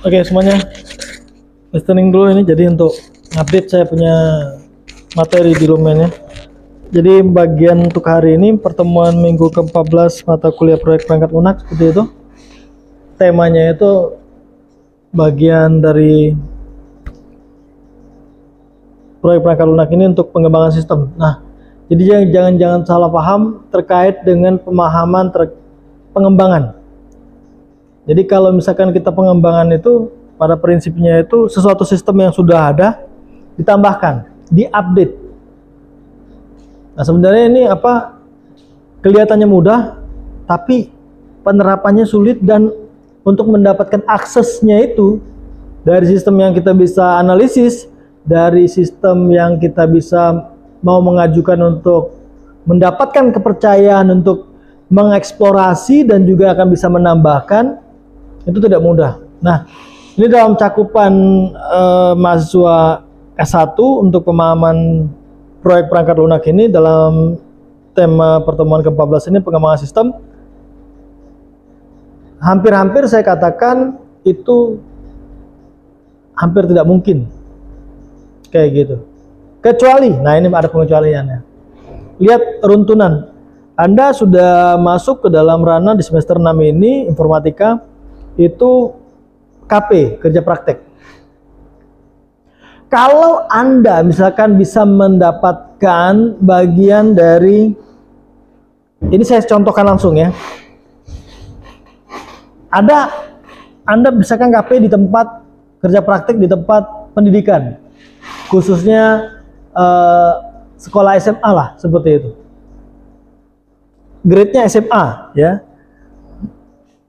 Oke semuanya, listening dulu ini. Jadi untuk update saya punya materi di domainnya. Jadi bagian untuk hari ini pertemuan minggu ke-14 mata kuliah proyek perangkat lunak seperti itu. Temanya itu bagian dari proyek perangkat lunak ini untuk pengembangan sistem. Nah, jadi jangan salah paham terkait dengan pemahaman pengembangan. Jadi kalau misalkan kita pengembangan itu pada prinsipnya itu sesuatu sistem yang sudah ada ditambahkan, diupdate. Nah sebenarnya ini apa, kelihatannya mudah tapi penerapannya sulit, dan untuk mendapatkan aksesnya itu dari sistem yang kita bisa analisis, dari sistem yang kita bisa mau mengajukan untuk mendapatkan kepercayaan untuk mengeksplorasi dan juga akan bisa menambahkan, itu tidak mudah. Nah, ini dalam cakupan mahasiswa S1 untuk pemahaman proyek perangkat lunak ini dalam tema pertemuan ke-14 ini pengembangan sistem. Hampir-hampir saya katakan itu hampir tidak mungkin kayak gitu. Kecuali, nah ini ada pengecualiannya. Lihat runtunan. Anda sudah masuk ke dalam ranah di semester 6 ini informatika, itu KP, kerja praktek. Kalau Anda misalkan bisa mendapatkan bagian dari, ini saya contohkan langsung ya. Anda misalkan KP di tempat kerja praktek, di tempat pendidikan, khususnya sekolah SMA lah, seperti itu. Grade-nya SMA ya.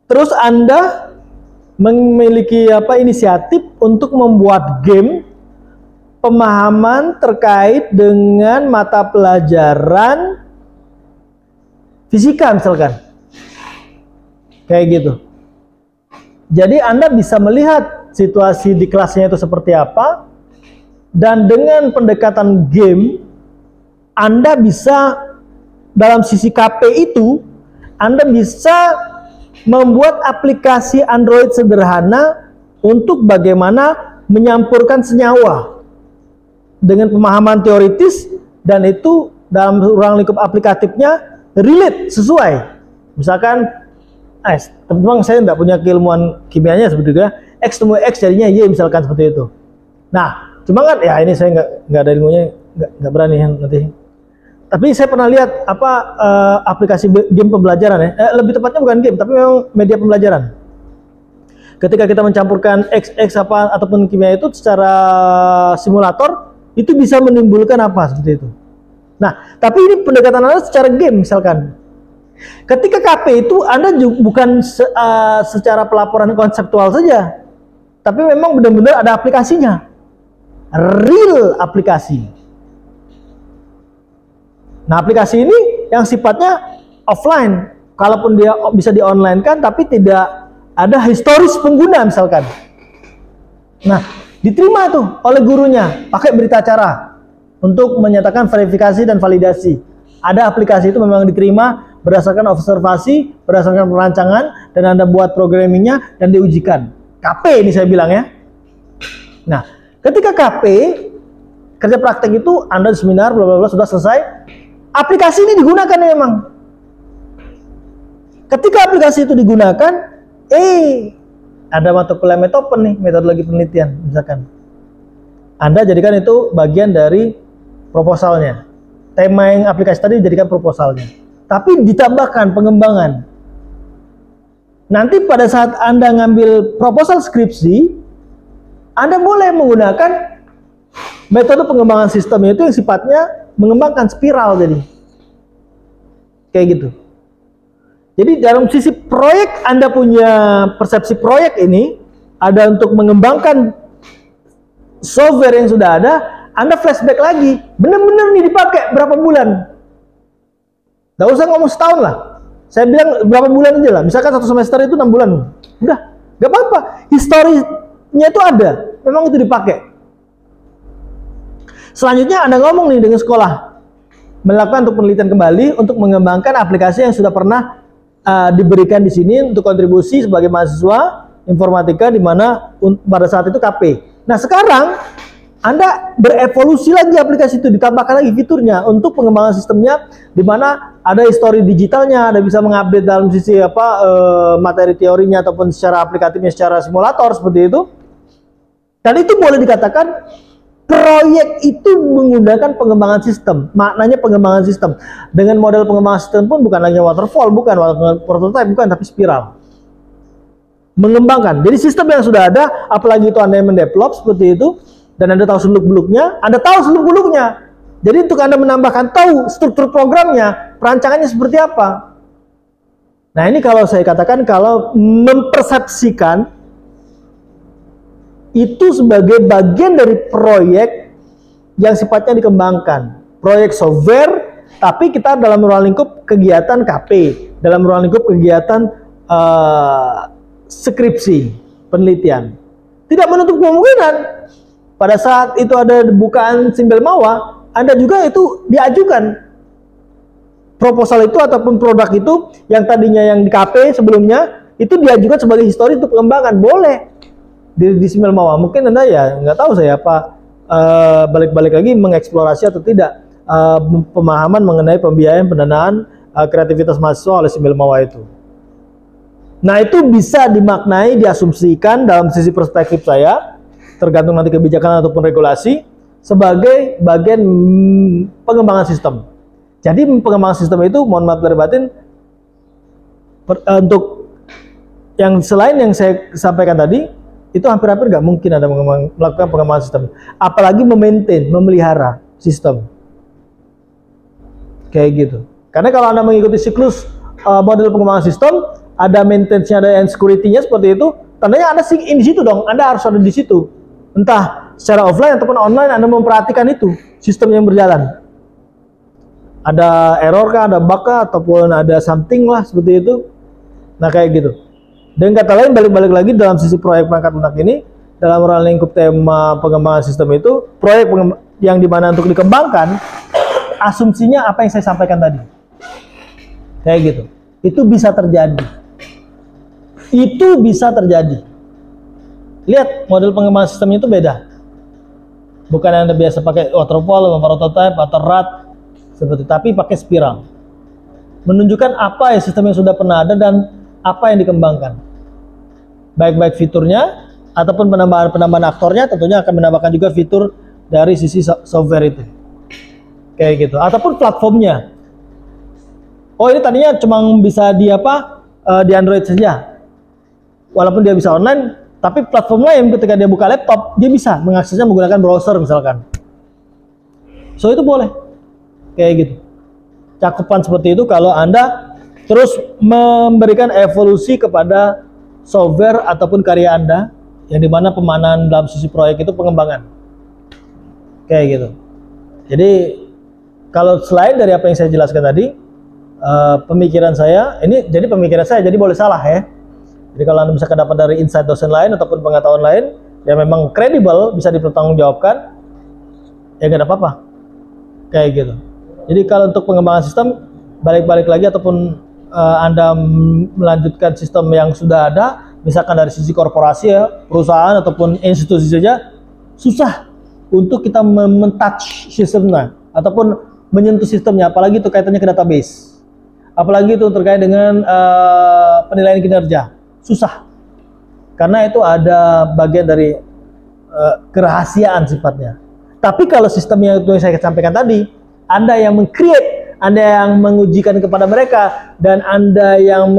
Terus Anda memiliki inisiatif untuk membuat game pemahaman terkait dengan mata pelajaran fisika misalkan. Kayak gitu. Jadi Anda bisa melihat situasi di kelasnya itu seperti apa, dan dengan pendekatan game Anda bisa, dalam sisi KP itu Anda bisa membuat aplikasi Android sederhana untuk bagaimana menyampurkan senyawa dengan pemahaman teoritis, dan itu dalam ruang lingkup aplikatifnya relate, sesuai. Misalkan teman-teman saya tidak punya keilmuan kimianya seperti itu ya, X temu X jadinya Y misalkan seperti itu. Nah cuma kan ya ini saya nggak ada ilmunya, nggak berani nanti. Tapi saya pernah lihat aplikasi game pembelajaran ya, lebih tepatnya bukan game tapi memang media pembelajaran. Ketika kita mencampurkan X ataupun kimia itu secara simulator, itu bisa menimbulkan apa seperti itu. Nah, tapi ini pendekatan Anda secara game misalkan. Ketika KP itu Anda bukan secara pelaporan konseptual saja, tapi memang benar-benar ada aplikasinya, real aplikasi. Nah, aplikasi ini yang sifatnya offline, kalaupun dia bisa di-online kan, tapi tidak ada historis pengguna misalkan. Nah, diterima tuh oleh gurunya, pakai berita acara untuk menyatakan verifikasi dan validasi. Ada aplikasi itu memang diterima berdasarkan observasi, berdasarkan perancangan, dan Anda buat programmingnya dan diujikan. KP ini saya bilang ya. Nah, ketika KP, kerja praktek itu Anda di seminar, bla bla bla, sudah selesai. Aplikasi ini digunakan memang. Ketika aplikasi itu digunakan, ada mata kuliah metopen nih, metodologi penelitian misalkan. Anda jadikan itu bagian dari proposalnya. Tema yang aplikasi tadi dijadikan proposalnya. Tapi ditambahkan pengembangan. Nanti pada saat Anda ngambil proposal skripsi, Anda boleh menggunakan metode pengembangan sistem itu yang sifatnya mengembangkan spiral, jadi kayak gitu. Jadi dalam sisi proyek Anda punya persepsi proyek ini ada untuk mengembangkan software yang sudah ada, Anda flashback lagi, benar-benar nih dipakai berapa bulan. Nggak usah ngomong setahun lah, saya bilang berapa bulan aja lah. Misalkan satu semester itu 6 bulan, udah nggak apa-apa, historinya itu ada, memang itu dipakai. Selanjutnya Anda ngomong nih dengan sekolah, melakukan untuk penelitian kembali untuk mengembangkan aplikasi yang sudah pernah diberikan di sini untuk kontribusi sebagai mahasiswa informatika di mana pada saat itu KP. Nah sekarang Anda berevolusi lagi aplikasi itu, ditambahkan lagi fiturnya untuk pengembangan sistemnya, di mana ada histori digitalnya, ada bisa mengupdate dalam sisi materi teorinya ataupun secara aplikatifnya, secara simulator seperti itu. Dan itu boleh dikatakan proyek itu menggunakan pengembangan sistem. Maknanya pengembangan sistem. Dengan model pengembangan sistem pun bukan hanya waterfall, bukan prototype, bukan, tapi spiral. Mengembangkan. Jadi sistem yang sudah ada, apalagi itu Anda yang mendevelop seperti itu, dan Anda tahu seluk-beluknya, Anda tahu seluk-beluknya. Jadi untuk Anda menambahkan tahu struktur programnya, perancangannya seperti apa. Nah ini kalau saya katakan, kalau mempersepsikan itu sebagai bagian dari proyek yang sifatnya dikembangkan. Proyek software, tapi kita dalam ruang lingkup kegiatan KP, dalam ruang lingkup kegiatan skripsi, penelitian. Tidak menutup kemungkinan pada saat itu ada bukaan simbol mawa, Anda juga itu diajukan proposal itu ataupun produk itu yang tadinya yang di KP sebelumnya itu diajukan sebagai histori untuk pengembangan, boleh di simbol mawa. Mungkin Anda ya nggak tahu saya apa balik-balik lagi mengeksplorasi atau tidak pemahaman mengenai pembiayaan pendanaan kreativitas mahasiswa oleh simbol mawa itu. Nah itu bisa dimaknai, diasumsikan dalam sisi perspektif saya, tergantung nanti kebijakan ataupun regulasi, sebagai bagian pengembangan sistem. Jadi pengembangan sistem itu, mohon maaf lahir batin, untuk yang selain yang saya sampaikan tadi, itu hampir-hampir nggak mungkin ada melakukan pengembangan sistem. Apalagi memaintain, memelihara sistem. Kayak gitu. Karena kalau Anda mengikuti siklus model pengembangan sistem, ada maintenance-nya, ada security-nya seperti itu, tandanya Anda sync in di situ dong, Anda harus ada di situ. Entah secara offline ataupun online Anda memperhatikan itu, sistem yang berjalan. Ada error kah, ada bug kah, ataupun ada something lah seperti itu. Nah kayak gitu. Dan kata lain, balik-balik lagi dalam sisi proyek perangkat lunak ini, dalam ruang lingkup tema pengembangan sistem itu, proyek yang dimana untuk dikembangkan, asumsinya apa yang saya sampaikan tadi. Kayak gitu. Itu bisa terjadi. Itu bisa terjadi. Lihat, model pengembangan sistemnya itu beda. Bukan yang Anda biasa pakai waterfall, prototype, atau RAD, seperti, tapi pakai spiral. Menunjukkan apa ya sistem yang sudah pernah ada dan apa yang dikembangkan. Baik-baik fiturnya, ataupun penambahan aktornya, tentunya akan menambahkan juga fitur dari sisi software itu. Kayak gitu. Ataupun platformnya. Oh ini tadinya cuma bisa di di Android saja. Walaupun dia bisa online, tapi platform lain ketika dia buka laptop, dia bisa mengaksesnya menggunakan browser misalkan. So itu boleh. Kayak gitu. Cakupan seperti itu kalau Anda terus memberikan evolusi kepada software ataupun karya Anda, yang dimana pemaknaan dalam sisi proyek itu pengembangan. Kayak gitu. Jadi kalau selain dari apa yang saya jelaskan tadi, pemikiran saya, ini jadi pemikiran saya, jadi boleh salah ya. Jadi kalau Anda bisa dapat dari insight dosen lain ataupun pengetahuan lain yang memang kredibel, bisa dipertanggungjawabkan, ya nggak ada apa-apa. Kayak gitu. Jadi kalau untuk pengembangan sistem, balik-balik lagi ataupun Anda melanjutkan sistem yang sudah ada, misalkan dari sisi korporasi ya, perusahaan ataupun institusi saja, susah untuk kita men-touch sistemnya ataupun menyentuh sistemnya, apalagi itu kaitannya ke database. Apalagi itu terkait dengan penilaian kinerja. Susah, karena itu ada bagian dari kerahasiaan sifatnya. Tapi kalau sistemnya itu yang saya sampaikan tadi, Anda yang meng-create, Anda yang mengujikan kepada mereka, dan Anda yang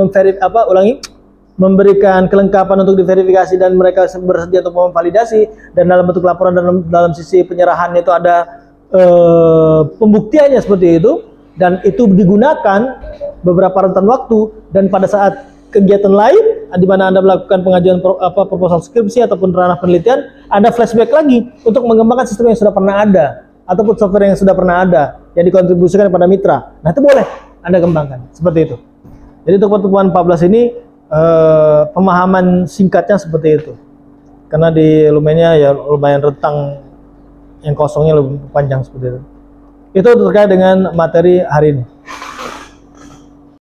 memberikan kelengkapan untuk diverifikasi dan mereka bersedia untuk memvalidasi, dan dalam bentuk laporan dalam sisi penyerahan itu ada pembuktiannya seperti itu, dan itu digunakan beberapa rentan waktu, dan pada saat kegiatan lain di mana Anda melakukan pengajuan proposal skripsi ataupun ranah penelitian, Anda flashback lagi untuk mengembangkan sistem yang sudah pernah ada ataupun software yang sudah pernah ada yang dikontribusikan kepada mitra. Nah, itu boleh Anda kembangkan seperti itu. Jadi untuk pertemuan 14 ini pemahaman singkatnya seperti itu. Karena di lumennya ya lumayan rentang, yang kosongnya lebih panjang seperti itu. Itu terkait dengan materi hari ini.